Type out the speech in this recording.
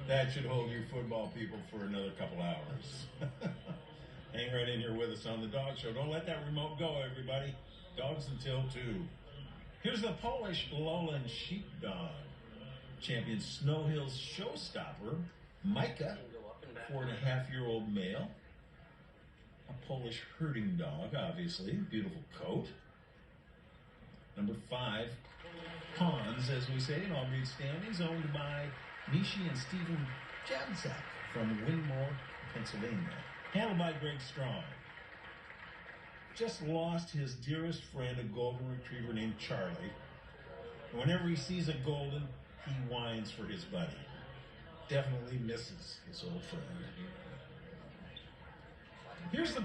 That should hold you football people for another couple hours. Hang right in here with us on the Dog Show. Don't let that remote go, everybody. Dogs until 2. Here's the Polish Lowland Sheepdog. Champion Snow Hills Showstopper Micah, 4.5-year-old male. A Polish herding dog, obviously. Beautiful coat. Number 5, Hans, as we say, in all breed standings, owned by Nishi and Stephen Jabzak from Winmore, Pennsylvania. Handled by Greg Strong. Just lost his dearest friend, a golden retriever named Charlie. And whenever he sees a golden, he whines for his buddy. Definitely misses his old friend. Here's the